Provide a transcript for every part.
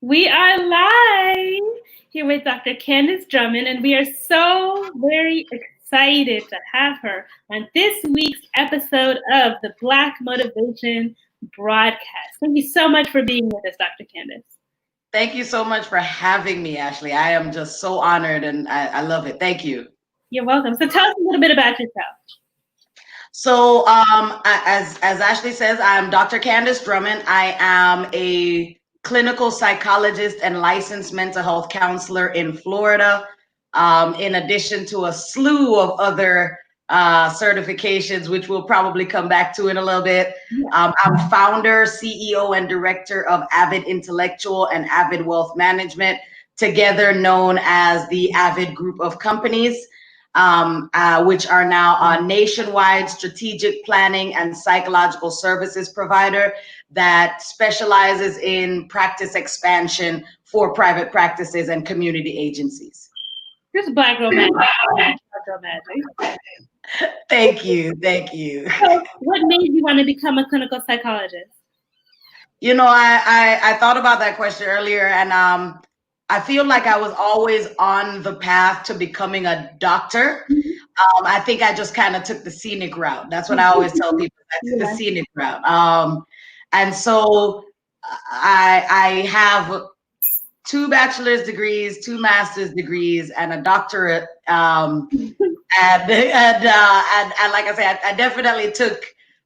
We are live here with Dr. Candace Drummond, and we are so very excited to have her on this week's episode of the Black Motivation broadcast. Thank you so much for being with us, Dr. Candace. Thank you so much for having me, Ashley. I am just so honored and I love it. Thank you. You're welcome. So tell us a little bit about yourself. So as Ashley says, I'm Dr. Candace Drummond. I am a clinical psychologist and licensed mental health counselor in Florida, in addition to a slew of other certifications, which we'll probably come back to in a little bit. I'm founder, CEO, and director of AViD Intellectual and AViD Wealth Management, together known as the AViD Group of Companies. Which are now a nationwide strategic planning and psychological services provider that specializes in practice expansion for private practices and community agencies. Just Black Girl Magic. Black Girl Magic. Thank you. Thank you. So what made you want to become a clinical psychologist? You know, I thought about that question earlier, and I feel like I was always on the path to becoming a doctor. I think I just kind of took the scenic route. That's what I always tell people. I took the scenic route. And so I have 2 bachelor's degrees, 2 master's degrees, and a doctorate. And like I said, I definitely took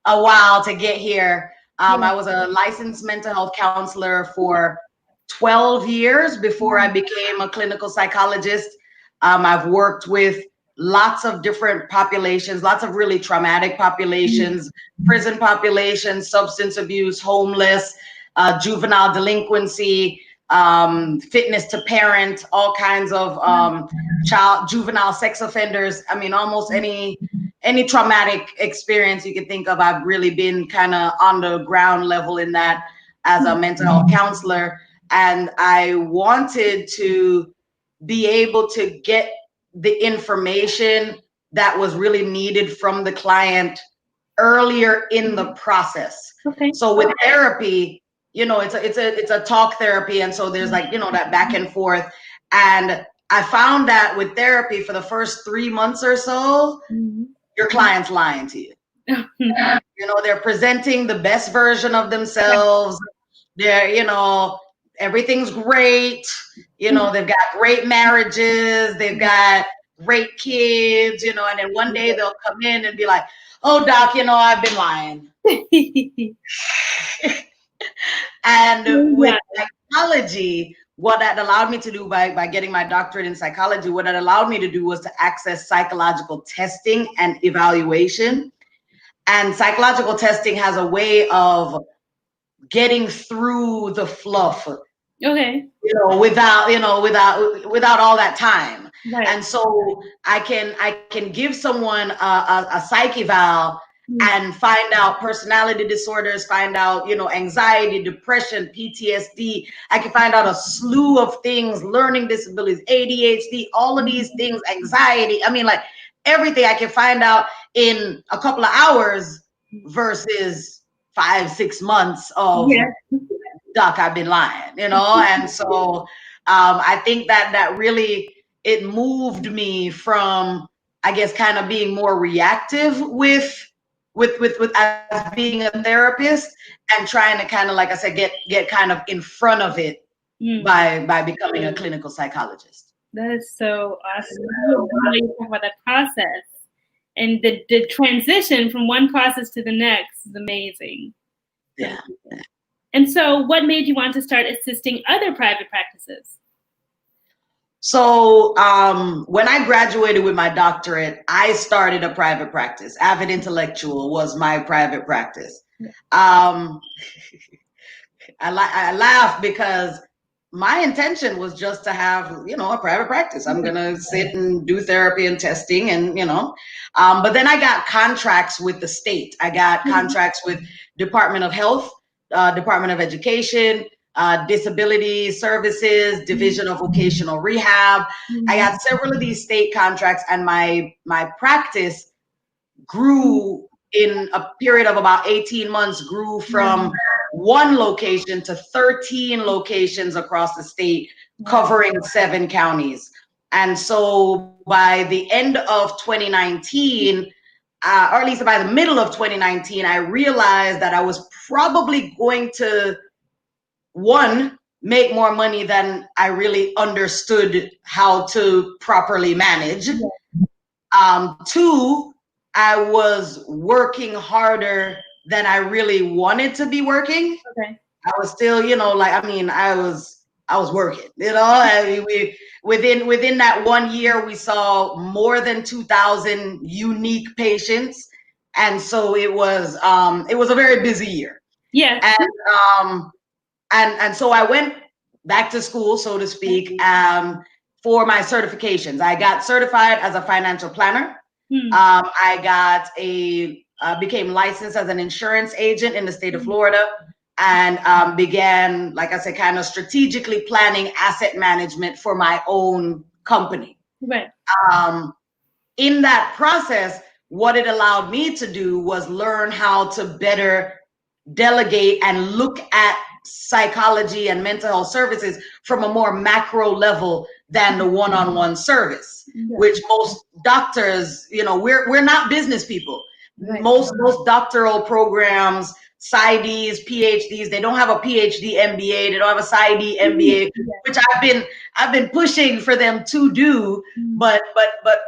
a while to get here. I was a licensed mental health counselor for 12 years before I became a clinical psychologist. I've worked with lots of different populations, lots of really traumatic populations, prison populations, substance abuse, homeless, juvenile delinquency, fitness to parent, all kinds of juvenile sex offenders. I mean, almost any traumatic experience you can think of, I've really been kind of on the ground level in that as a mental health counselor. And I wanted to be able to get the information that was really needed from the client earlier in the process. Okay. So with therapy, you know, it's a talk therapy, and so there's like, you know, that back and forth. And I found that with therapy for the first 3 months or so, your client's lying to you. You know, they're presenting the best version of themselves. They're, you know, everything's great. You know, they've got great marriages. They've got great kids, you know, and then one day they'll come in and be like, oh, doc, you know, I've been lying. And with psychology, what that allowed me to do by getting my doctorate in psychology, what it allowed me to do was to access psychological testing and evaluation. And psychological testing has a way of getting through the fluff. Okay. You know, without all that time. Right. And so I can give someone a psych eval and find out personality disorders, find out, you know, anxiety, depression, PTSD. I can find out a slew of things, learning disabilities, ADHD, all of these things, anxiety. I mean, like everything I can find out in a couple of hours versus 5-6 months of doc, I've been lying, you know. And so I think that really, it moved me from, I guess, kind of being more reactive with as being a therapist, and trying to kind of, like I said, get kind of in front of it by becoming a clinical psychologist. That is so awesome. You talk about that process, and the transition from one process to the next is amazing. Yeah. And so what made you want to start assisting other private practices? So when I graduated with my doctorate, I started a private practice. AViD Intellectual was my private practice. I laugh because my intention was just to have, you know, a private practice. I'm going to sit and do therapy and testing and, you know, but then I got contracts with the state. I got contracts with Department of Health, Department of Education, Disability Services, Division of Vocational Rehab. I got several of these state contracts, and my practice grew in a period of about 18 months, grew from one location to 13 locations across the state, covering 7 counties. And so by the end of 2019, or at least by the middle of 2019, I realized that I was probably going to, one, make more money than I really understood how to properly manage. Two, I was working harder than I really wanted to be working. Okay. I was still, I was working, I mean, within that 1 year, we saw more than 2,000 unique patients. And so it was a very busy year. Yes. And so I went back to school, so to speak, for my certifications. I got certified as a financial planner. I became licensed as an insurance agent in the state of Florida, and began, like I said, kind of strategically planning asset management for my own company. Right. In that process, what it allowed me to do was learn how to better delegate and look at psychology and mental health services from a more macro level than the one-on-one service, which most doctors, we're not business people. Right. Most doctoral programs, PsyDs, PhDs, they don't have a PhD MBA, they don't have a PsyD MBA, which I've been pushing for them to do, but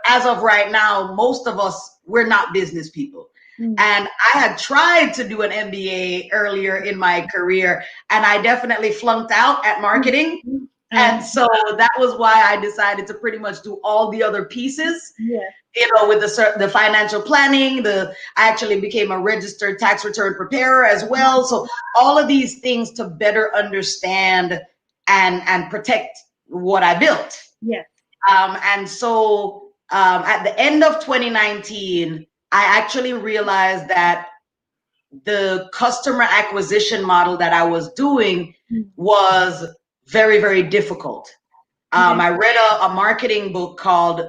as of right now, most of us, we're not business people. And I had tried to do an MBA earlier in my career, and I definitely flunked out at marketing. And so that was why I decided to pretty much do all the other pieces. With the financial planning, I actually became a registered tax return preparer as well. So all of these things to better understand and protect what I built. And so at the end of 2019, I actually realized that the customer acquisition model that I was doing was very, very difficult. I read a marketing book called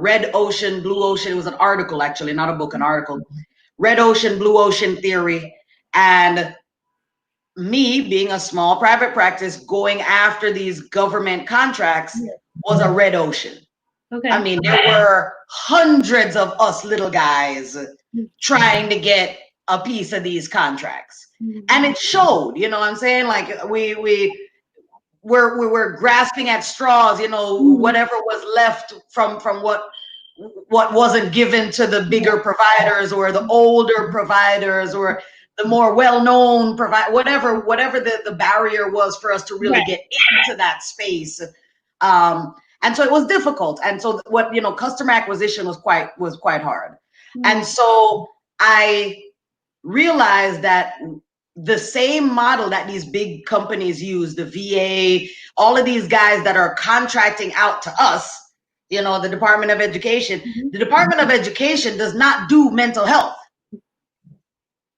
Red Ocean, Blue Ocean. It was an article, actually, not a book, an article. Red Ocean, Blue Ocean theory. And me being a small private practice, going after these government contracts was a red ocean. I mean, there were hundreds of us little guys trying to get a piece of these contracts. And it showed, you know what I'm saying? Like we were grasping at straws, whatever was left from what wasn't given to the bigger providers or the older providers or the more well-known provider, whatever the barrier was for us to really get into that space. And so it was difficult. And so customer acquisition was quite hard. And so I realized that the same model that these big companies use, the VA, all of these guys that are contracting out to us, the Department of Education, the Department of Education does not do mental health.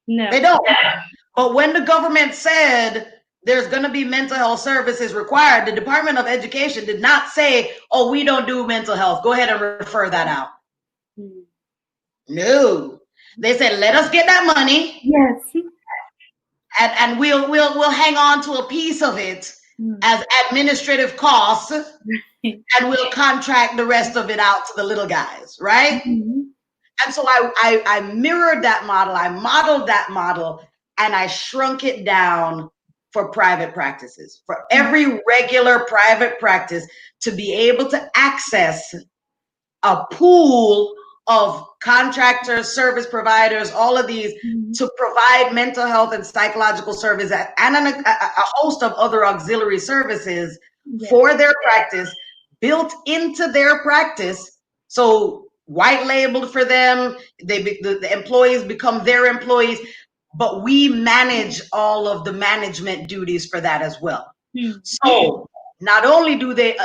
No, they don't. But when the government said there's going to be mental health services required, the Department of Education did not say, oh, we don't do mental health. Go ahead and refer that out. No, they said, let us get that money. Yes. And we'll hang on to a piece of it as administrative costs, and we'll contract the rest of it out to the little guys, right? And so I mirrored that model, I modeled that model, and I shrunk it down for private practices, for every regular private practice to be able to access a pool of contractors, service providers, all of these to provide mental health and psychological services and a host of other auxiliary services for their practice, built into their practice. So white labeled for them, the employees become their employees, but we manage all of the management duties for that as well. So not only do they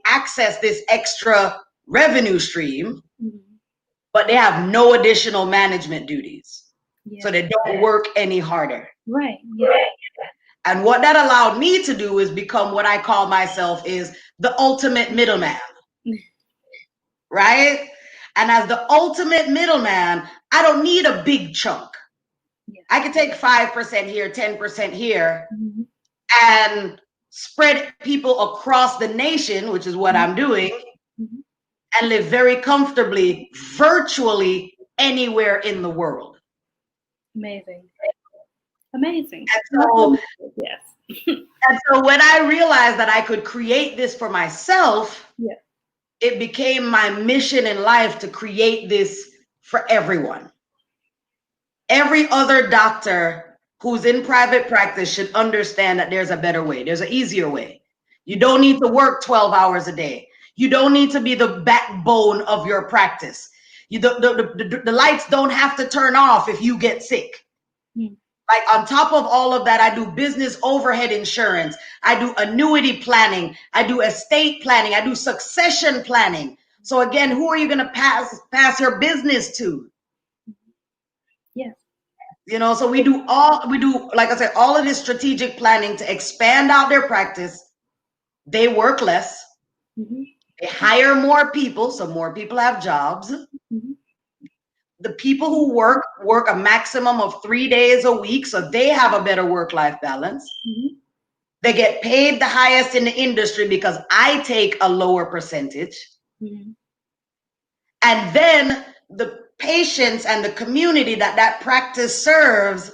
access this extra revenue stream, but they have no additional management duties. So they don't work any harder. Right. And what that allowed me to do is become what I call myself is the ultimate middleman. Right? And as the ultimate middleman, I don't need a big chunk. I could take 5% here, 10% here, Mm-hmm. and spread people across the nation, which is what I'm doing, Mm-hmm. and live very comfortably, virtually anywhere in the world. Amazing. Amazing. And so, Yes. and so when I realized that I could create this for myself, Yeah. it became my mission in life to create this for everyone. Every other doctor who's in private practice should understand that there's a better way. There's an easier way. You don't need to work 12 hours a day. You don't need to be the backbone of your practice. The lights don't have to turn off if you get sick. Mm. Like on top of all of that, I do business overhead insurance. I do annuity planning. I do estate planning. I do succession planning. So again, who are you going to pass your business to? Yes. You know, so we do, like I said, all of this strategic planning to expand out their practice. They work less. Mm-hmm. They hire more people, so more people have jobs. Mm-hmm. The people who work a maximum of 3 days a week, so they have a better work-life balance. Mm-hmm. They get paid the highest in the industry because I take a lower percentage. Mm-hmm. And then the patients and the community that practice serves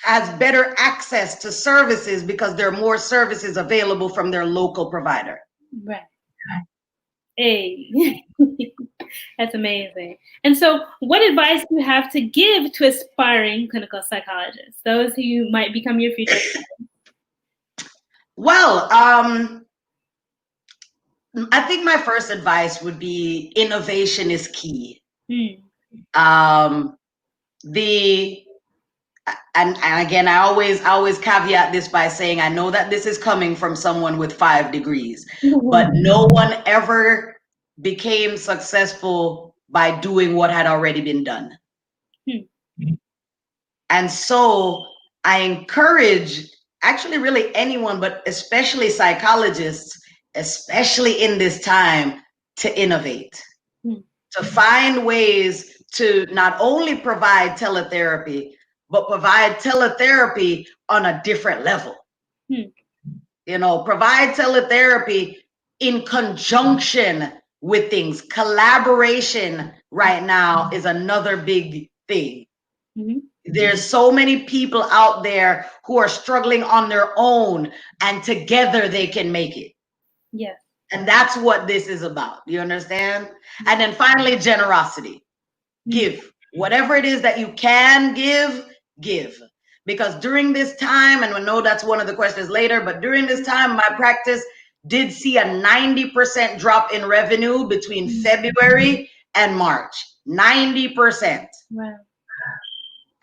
has better access to services because there are more services available from their local provider. Right. Hey. That's amazing. And so, what advice do you have to give to aspiring clinical psychologists, those who might become your future? Well, I think my first advice would be innovation is key. And again, I always caveat this by saying, I know that this is coming from someone with 5 degrees, but no one ever became successful by doing what had already been done. And so I encourage actually really anyone, but especially psychologists, especially in this time, to innovate, to find ways to not only provide teletherapy, but provide teletherapy on a different level. You know, provide teletherapy in conjunction with things. Collaboration right now is another big thing. There's so many people out there who are struggling on their own, and together they can make it. Yes. And that's what this is about. You understand? And then finally, generosity. Give. Whatever it is that you can give, give. Because during this time, and I know that's one of the questions later, but during this time, my practice did see a 90% drop in revenue between February and March. 90%. Wow.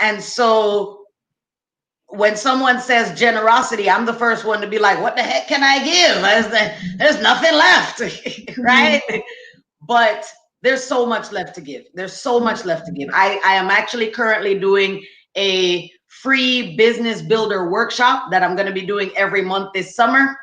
And so when someone says generosity, I'm the first one to be like, what the heck can I give? There's nothing left, right? But there's so much left to give. There's so much left to give. I am actually currently doing a free business builder workshop that I'm going to be doing every month this summer.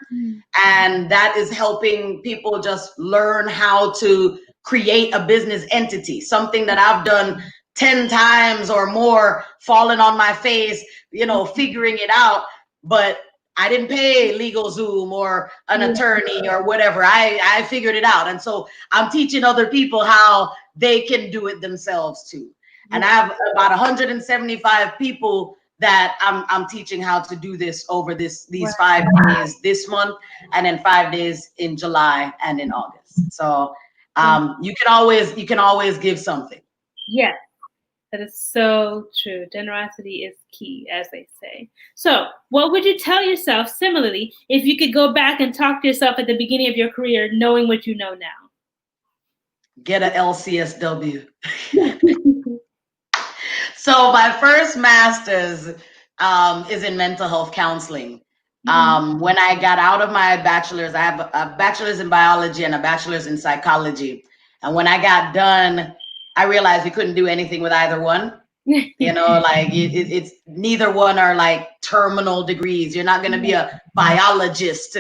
And that is helping people just learn how to create a business entity, something that I've done 10 times or more, falling on my face, you know, figuring it out. But I didn't pay LegalZoom or an attorney or whatever. I figured it out. And so I'm teaching other people how they can do it themselves too. And I have about 175 people that I'm teaching how to do this over these 5 days this month, and then 5 days in July and in August. So you can always give something. Yes. That is so true. Generosity is key, as they say. So, what would you tell yourself similarly if you could go back and talk to yourself at the beginning of your career, knowing what you know now? Get a LCSW. So my first master's is in mental health counseling. When I got out of my bachelor's, I have a bachelor's in biology and a bachelor's in psychology. And when I got done, I realized we couldn't do anything with either one. You know, like it's neither one are like terminal degrees. You're not going to be a biologist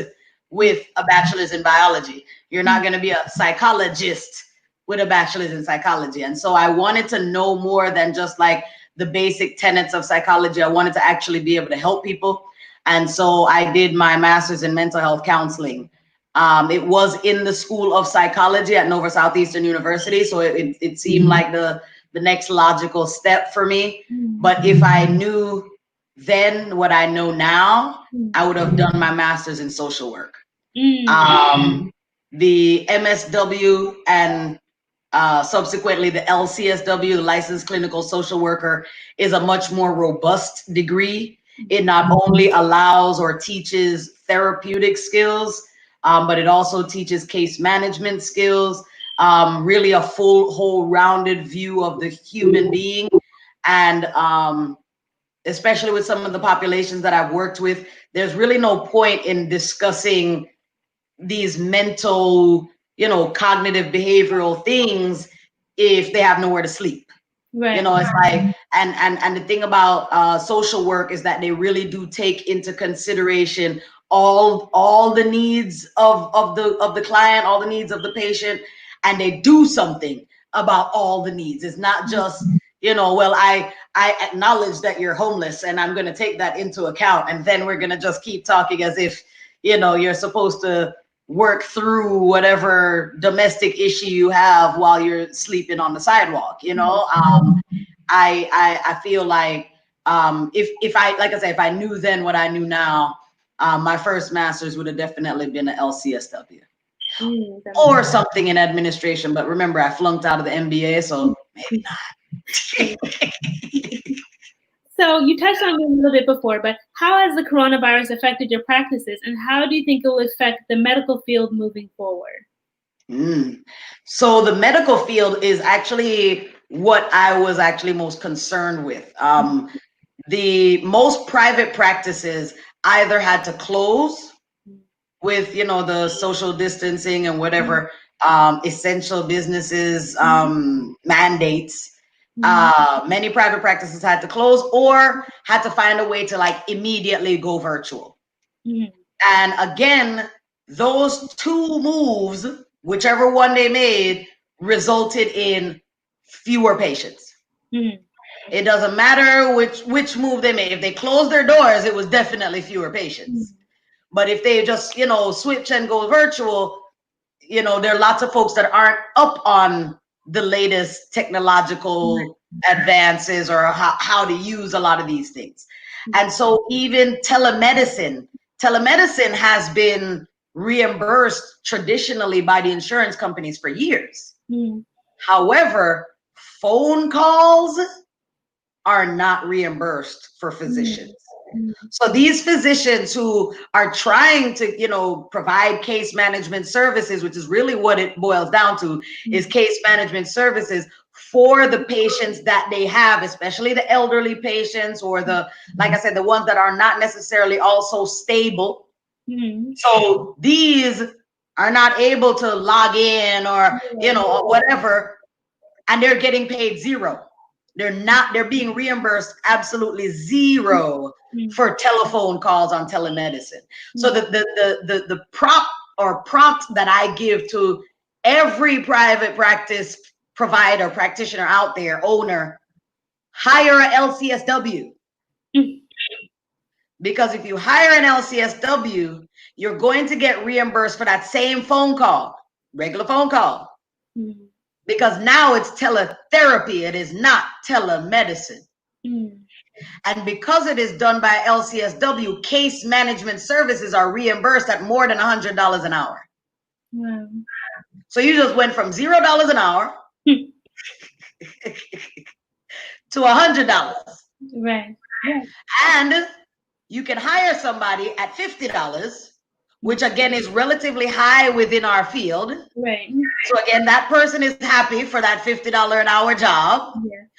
with a bachelor's in biology. You're not going to be a psychologist with a bachelor's in psychology. And so I wanted to know more than just like the basic tenets of psychology. I wanted to actually be able to help people. And so I did my master's in mental health counseling. It was in the School of Psychology at Nova Southeastern University. So it seemed like the next logical step for me. But if I knew then what I know now, I would have done my master's in social work. The MSW and subsequently the LCSW, the Licensed Clinical Social Worker, is a much more robust degree. It not only allows or teaches therapeutic skills, but it also teaches case management skills, really a whole rounded view of the human being. And especially with some of the populations that I've worked with, there's really no point in discussing these mental, cognitive behavioral things if they have nowhere to sleep. Right. It's like, and the thing about social work is that they really do take into consideration all the needs of the client, all the needs of the patient, and they do something about all the needs. It's not just, well, I acknowledge that you're homeless and I'm going to take that into account, and then we're going to just keep talking as if, you're supposed to work through whatever domestic issue you have while you're sleeping on the sidewalk. I feel like if I, like I say, if I knew then what I knew now, my first master's would have definitely been an LCSW or something in administration. But remember, I flunked out of the MBA, so maybe not. So you touched on it a little bit before, but how has the coronavirus affected your practices, and how do you think it will affect the medical field moving forward? So the medical field is actually what I was actually most concerned with. The most private practices either had to close with, the social distancing and whatever essential businesses mandates. Many private practices had to close or had to find a way to like immediately go virtual. And again, those two moves, whichever one they made, resulted in fewer patients. It doesn't matter which move they made. If they closed their doors, it was definitely fewer patients. But if they just, switch and go virtual, there are lots of folks that aren't up on the latest technological advances or how to use a lot of these things. And so even telemedicine has been reimbursed traditionally by the insurance companies for years. However, phone calls are not reimbursed for physicians. So these physicians who are trying to, provide case management services, which is really what it boils down to, is case management services for the patients that they have, especially the elderly patients or like I said, the ones that are not necessarily also stable. So these are not able to log in or, or whatever, and they're getting paid zero. They're being reimbursed absolutely zero for telephone calls on telemedicine. So the prompt that I give to every private practice provider, practitioner out there, owner, hire a LCSW. Because if you hire an LCSW, you're going to get reimbursed for that same phone call, regular phone call. Because now it's teletherapy, it is not telemedicine. And because it is done by LCSW, case management services are reimbursed at more than $100 an hour. So you just went from $0 an hour to $100. Right. And you can hire somebody at $50, which again is relatively high within our field. Right. So again, that person is happy for that $50 an hour job.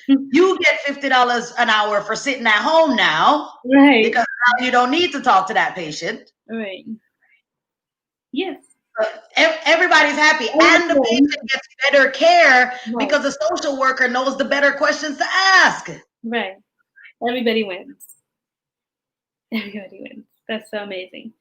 You get $50 an hour for sitting at home now. Right. Because now you don't need to talk to that patient. Right. Yes. Everybody's happy. And the patient gets better care because the social worker knows the better questions to ask. Right. Everybody wins. Everybody wins. That's so amazing.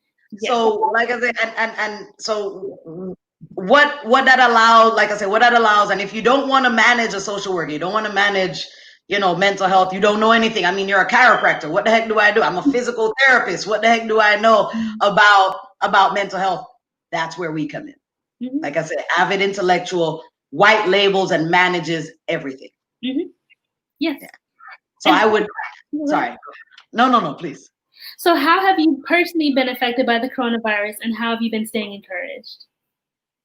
Yes. So like I said, and so what that allows, like I said, what that allows, and if you don't want to manage a social worker, you don't want to manage mental health. You don't know anything. I mean, you're a chiropractor. What the heck do I do? I'm a physical therapist. What the heck do I know about mental health? That's where we come in. Mm-hmm. Like I said, AViD Intellectual white labels and manages everything. Mm-hmm. Yes. Yeah. So I would, sorry. No, please. So how have you personally been affected by the coronavirus, and how have you been staying encouraged?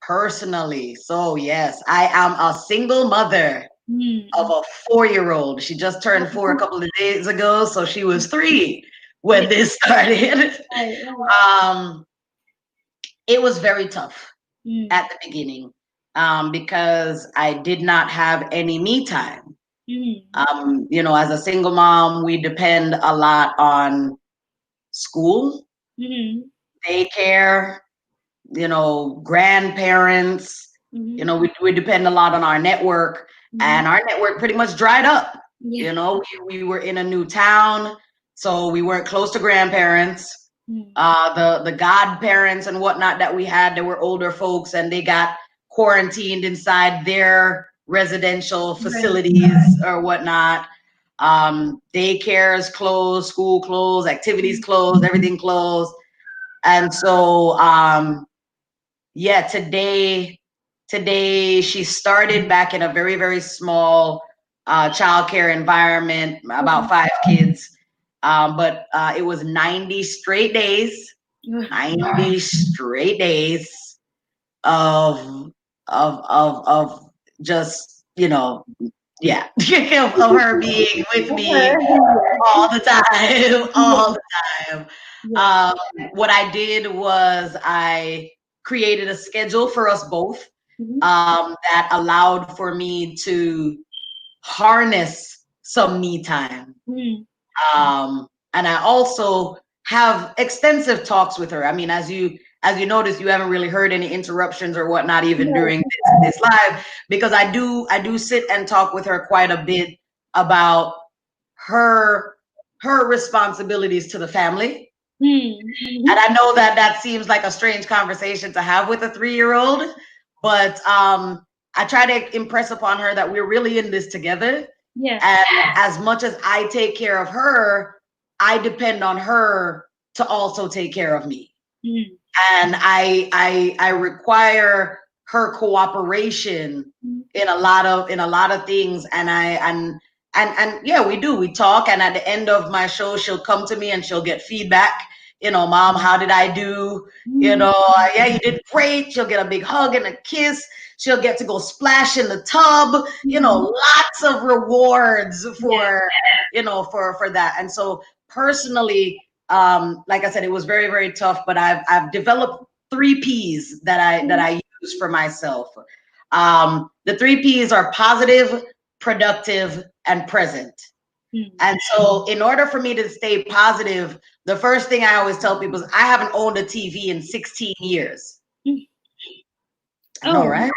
Personally, so yes, I am a single mother of a 4-year-old. She just turned 4 a couple of days ago, so she was 3 when this started. It was very tough at the beginning because I did not have any me time. As a single mom, we depend a lot on school, daycare, grandparents. We depend a lot on our network, and our network pretty much dried up. We were in a new town, so we weren't close to grandparents. The godparents and whatnot that we had, they were older folks, and they got quarantined inside their residential facilities or whatnot. Daycares closed, school closed, activities closed, everything closed. And so today she started back in a very, very small childcare environment, about 5 kids. But it was 90 straight days of just, of her being with me all the time. What I did was I created a schedule for us both that allowed for me to harness some me time. And I also have extensive talks with her. I mean, as you notice, you haven't really heard any interruptions or whatnot, even during this live, because I do sit and talk with her quite a bit about her responsibilities to the family. And I know that seems like a strange conversation to have with a 3-year-old, but I try to impress upon her that we're really in this together. And as much as I take care of her, I depend on her to also take care of me. And I require her cooperation in a lot of things. And yeah, we talk. And at the end of my show, she'll come to me and she'll get feedback. Mom, how did I do? Yeah, you did great. She'll get a big hug and a kiss. She'll get to go splash in the tub, lots of rewards for that. And so personally, like I said, it was very, very tough, but I've developed 3 P's that I use for myself. The 3 P's are positive, productive, and present. And so in order for me to stay positive, the first thing I always tell people is I haven't owned a TV in 16 years. I know, right?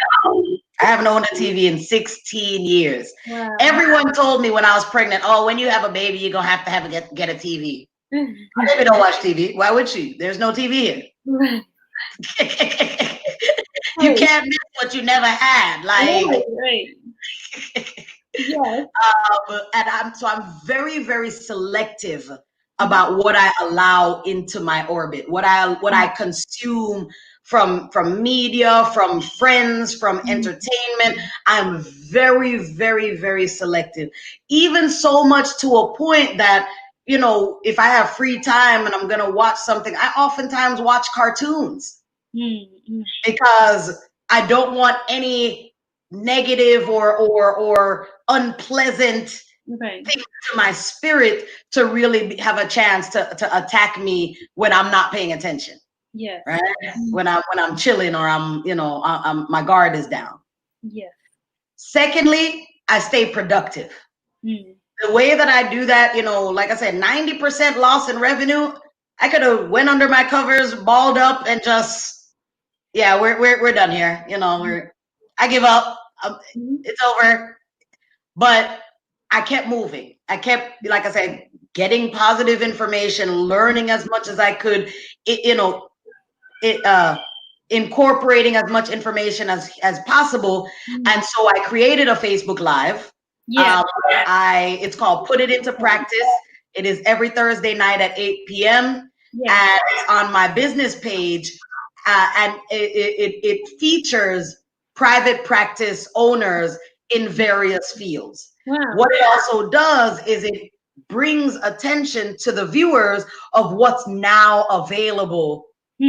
I haven't owned a TV in 16 years. Wow. Everyone told me when I was pregnant, oh, when you have a baby, you're going to have get a TV. My baby don't watch TV. Why would she? There's no TV here. Right. You can't miss what you never had. Right. Yes. And I'm very, very selective about what I allow into my orbit, what I consume from media, from friends, from entertainment. I'm very, very, very selective. Even so much to a point that, if I have free time and I'm going to watch something, I oftentimes watch cartoons because I don't want any negative or unpleasant things to my spirit to really have a chance to attack me when I'm not paying attention. Yeah. Right. When I'm chilling or I'm my guard is down. Yeah. Secondly, I stay productive. The way that I do that, like I said, 90% loss in revenue. I could have went under my covers, balled up, and just, yeah, we're done here. I give up. It's over. But I kept moving. I kept, like I said, getting positive information, learning as much as I could. Incorporating as much information as possible. And so I created a Facebook Live Yeah. It's called Put It Into Practice. It is every Thursday night at 8 p.m. Yeah. And it's on my business page. And it features private practice owners in various fields. Wow. What it also does is it brings attention to the viewers of what's now available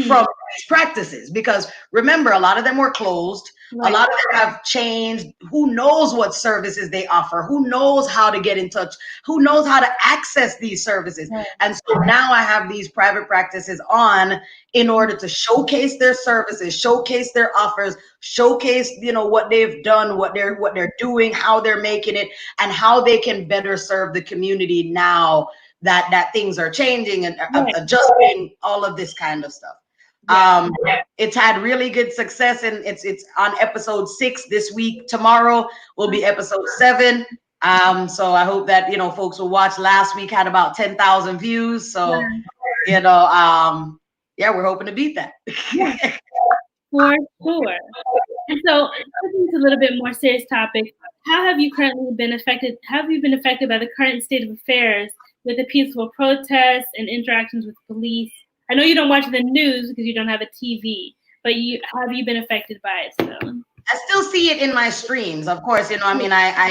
from these practices. Because remember, a lot of them were closed. Right. A lot of them have changed. Who knows what services they offer? Who knows how to get in touch? Who knows how to access these services? Right. And so now I have these private practices on in order to showcase their services, showcase their offers, showcase, you know, what they've done, what they're doing, how they're making it, and how they can better serve the community now that things are changing and adjusting, all of this kind of stuff. Yeah. It's had really good success, and it's on episode 6 this week. Tomorrow will be episode 7. So I hope that, you know, folks will watch. Last week had about 10,000 views. So, you know, yeah, we're hoping to beat that. For sure. And so, looking to a little bit more serious topic, how have you currently been affected? Have you been affected by the current state of affairs with the peaceful protests and interactions with police? I know you don't watch the news because you don't have a TV, but have you been affected by it still? I still see it in my streams, of course. You know, I mean, I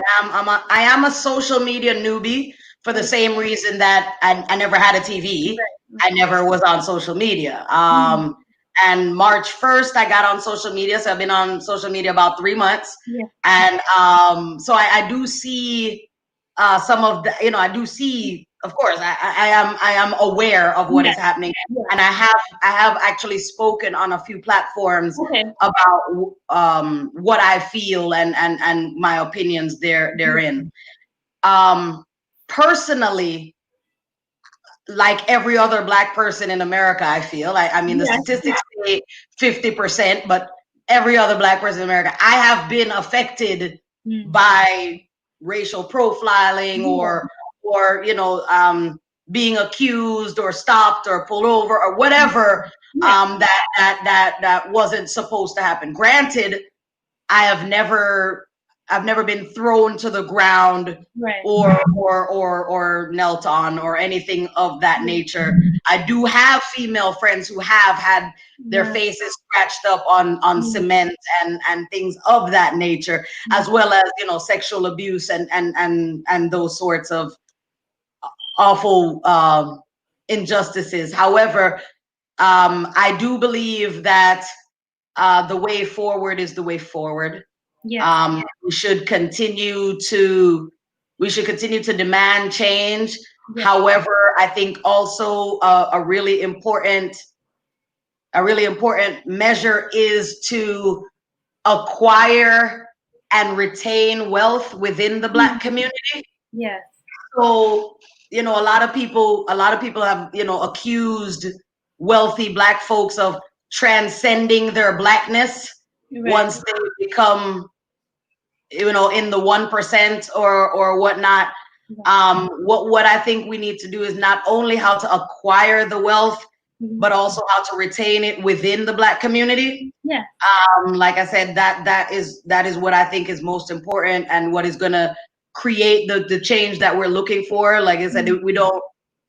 am a social media newbie for the same reason that I never had a TV. I never was on social media. And March 1st, I got on social media. So I've been on social media about 3 months. Yeah. And so I do see some of the, you know, I do see, of course, I am aware of what is happening. And I have actually spoken on a few platforms about what I feel and my opinions therein. Personally, like every other Black person in America, I feel. I mean, the statistics say 50%, but every other Black person in America, I have been affected by racial profiling or you know, being accused or stopped or pulled over or whatever that wasn't supposed to happen. Granted, I've never been thrown to the ground or knelt on or anything of that nature. I do have female friends who have had their faces scratched up on cement and things of that nature, as well as, you know, sexual abuse and those sorts of awful injustices. However, I do believe that the way forward is the way forward. We should continue to demand change. However, I think also a really important measure is to acquire and retain wealth within the Black community. Yes. So, you know, a lot of people have, you know, accused wealthy Black folks of transcending their Blackness once they become, you know, in the 1% or whatnot. What I think we need to do is not only how to acquire the wealth, but also how to retain it within the Black community. Yeah. Like I said, that is what I think is most important and what is gonna create the change that we're looking for. Like I said,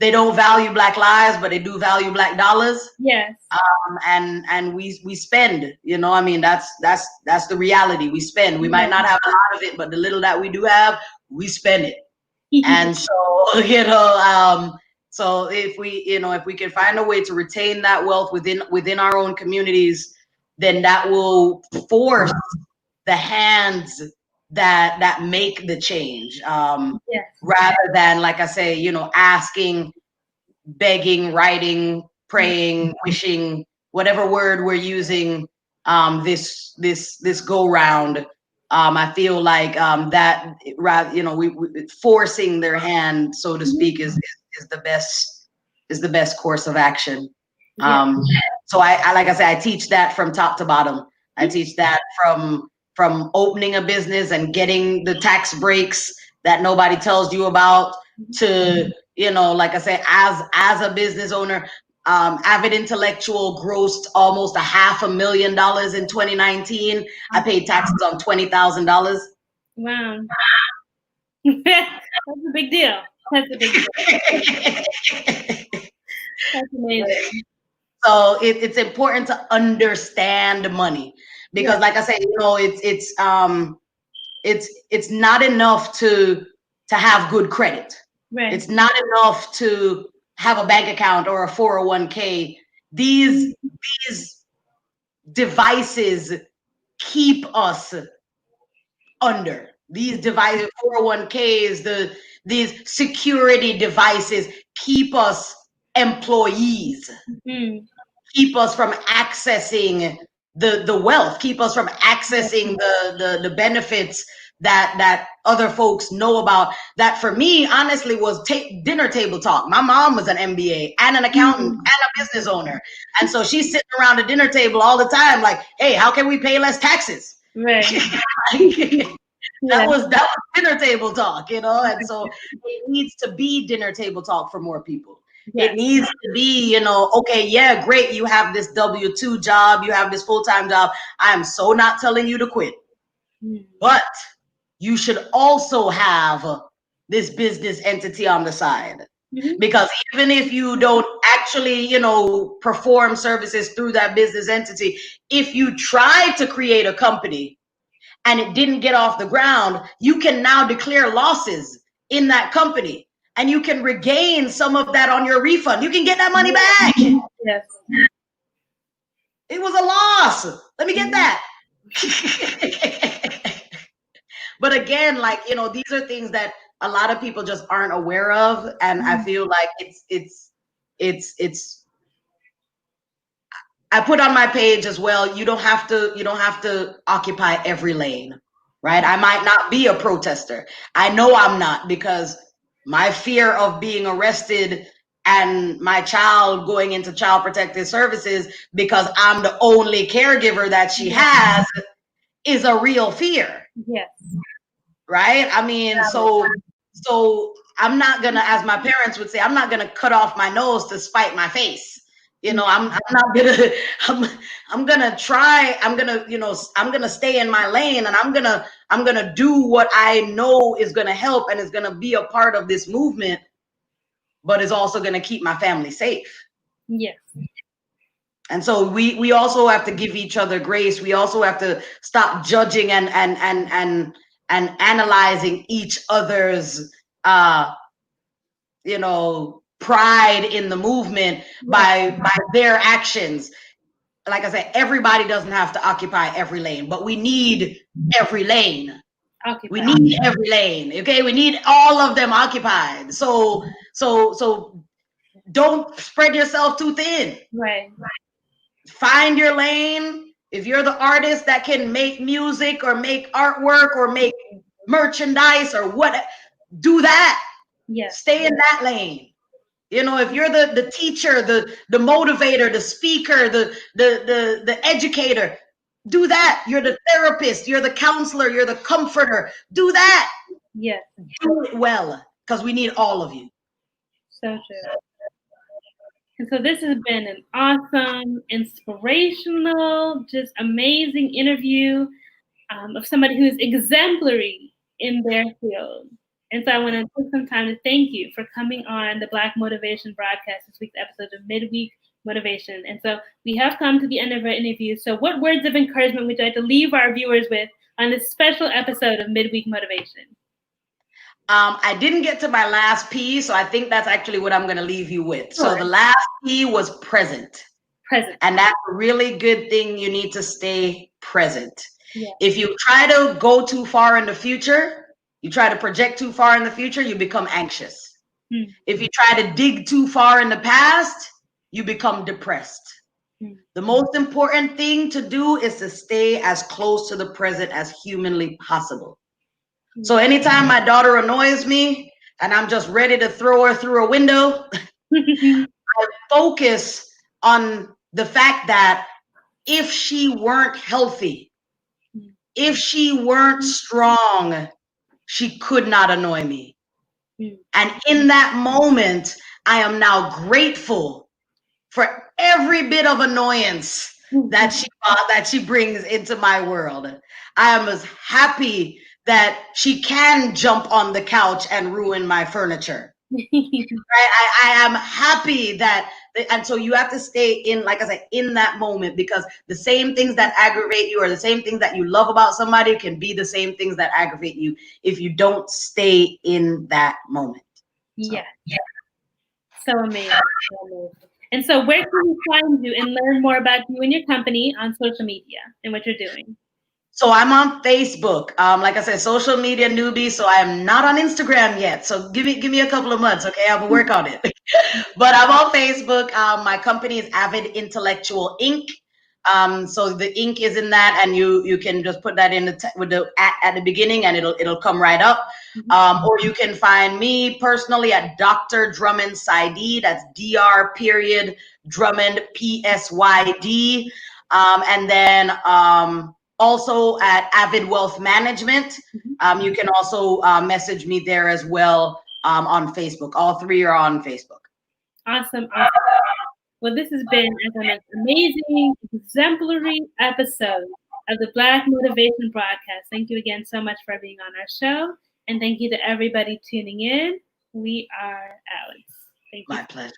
they don't value Black lives, but they do value Black dollars. Yes. And we spend, you know, I mean, that's the reality. We spend. We might not have a lot of it, but the little that we do have, we spend it. And so, you know, so if we can find a way to retain that wealth within our own communities, then that will force the hands that make the change, rather than, like I say, you know, asking, begging, writing, praying, wishing, whatever word we're using this go round. I feel like that rather, you know, we forcing their hand, so to speak, is the best course of action. So I like I say, I teach that from top to bottom. I teach that from opening a business and getting the tax breaks that nobody tells you about to, you know, like I say, as a business owner, AViD Intellectual grossed almost $500,000 in 2019. I paid taxes on $20,000. Wow. That's a big deal. That's a big deal. That's amazing. So it's important to understand money because, like I said, it's not enough to have good credit. Right. It's not enough to have a bank account or a 401k. These devices keep us under. These devices, 401ks, these security devices keep us employees, keep us from accessing the wealth, keep us from accessing the benefits that other folks know about. That for me, honestly, was dinner table talk. My mom was an MBA and an accountant and a business owner. And so she's sitting around the dinner table all the time, like, hey, how can we pay less taxes? Right. That was dinner table talk, and so it needs to be dinner table talk for more people. Yes. It needs to be, okay, yeah, great, you have this W-2 job, you have this full-time job. I'm so not telling you to quit. But you should also have this business entity on the side. Because even if you don't actually, perform services through that business entity, if you try to create a company and it didn't get off the ground, you can now declare losses in that company and you can regain some of that on your refund. You can get that money back. Yes. It was a loss. Let me get that. But again, these are things that a lot of people just aren't aware of. And I feel like it's I put on my page as well, you don't have to occupy every lane, right? I might not be a protester. I know I'm not, because my fear of being arrested and my child going into child protective services because I'm the only caregiver that she has is a real fear. Yes. Right? I mean, so I'm not gonna, as my parents would say, I'm not gonna cut off my nose to spite my face. I'm not gonna, I'm gonna try, I'm gonna stay in my lane, and I'm gonna do what I know is gonna help and is gonna be a part of this movement, but is also gonna keep my family safe. Yes. And so we also have to give each other grace. We also have to stop judging and analyzing each other's pride in the movement by their actions. Like I said, everybody doesn't have to occupy every lane, but we need every lane. We need every lane. Okay, we need all of them occupied. So don't spread yourself too thin. Right. Find your lane. If you're the artist that can make music or make artwork or make merchandise or what, do that. Yes. Stay in that lane. If you're the teacher, the motivator, the speaker, the educator, do that. You're the therapist, you're the counselor, you're the comforter. Do that. Yes. Do it well, because we need all of you. So true. And so this has been an awesome, inspirational, just amazing interview of somebody who is exemplary in their field. And so I want to take some time to thank you for coming on the Black Motivation broadcast, this week's episode of Midweek Motivation. And so we have come to the end of our interview. So what words of encouragement would you like to leave our viewers with on this special episode of Midweek Motivation? I didn't get to my last P, so I think that's actually what I'm going to leave you with. Sure. So the last P was present. Present. And that's a really good thing. You need to stay present. Yeah. If you try to go too far in the future, you try to project too far in the future, you become anxious. If you try to dig too far in the past, you become depressed. The most important thing to do is to stay as close to the present as humanly possible. So anytime my daughter annoys me and I'm just ready to throw her through a window, I focus on the fact that if she weren't healthy, if she weren't strong, she could not annoy me. And in that moment, I am now grateful for every bit of annoyance that she brings into my world. I am as happy that she can jump on the couch and ruin my furniture. Right? I am happy that, and so you have to stay in, like I said, in that moment, because the same things that aggravate you or the same things that you love about somebody can be the same things that aggravate you if you don't stay in that moment. Yeah. So amazing. So amazing. And so where can we find you and learn more about you and your company on social media and what you're doing? So I'm on Facebook. Like I said, social media newbie. So I am not on Instagram yet. So give me a couple of months, okay? I will work on it. But I'm on Facebook. My company is AViD Intellectual Inc. So the ink is in that, and you can just put that in with the at the beginning, and it'll come right up. Or you can find me personally at Dr. Drummond Psyd. That's Dr. Drummond PSYD. And then also at AViD Wealth Management. You can also message me there as well on Facebook. All three are on Facebook. Awesome. Well, this has been an amazing, exemplary episode of the Black Motivation Broadcast. Thank you again so much for being on our show. And thank you to everybody tuning in. We are out. Thank you. My pleasure.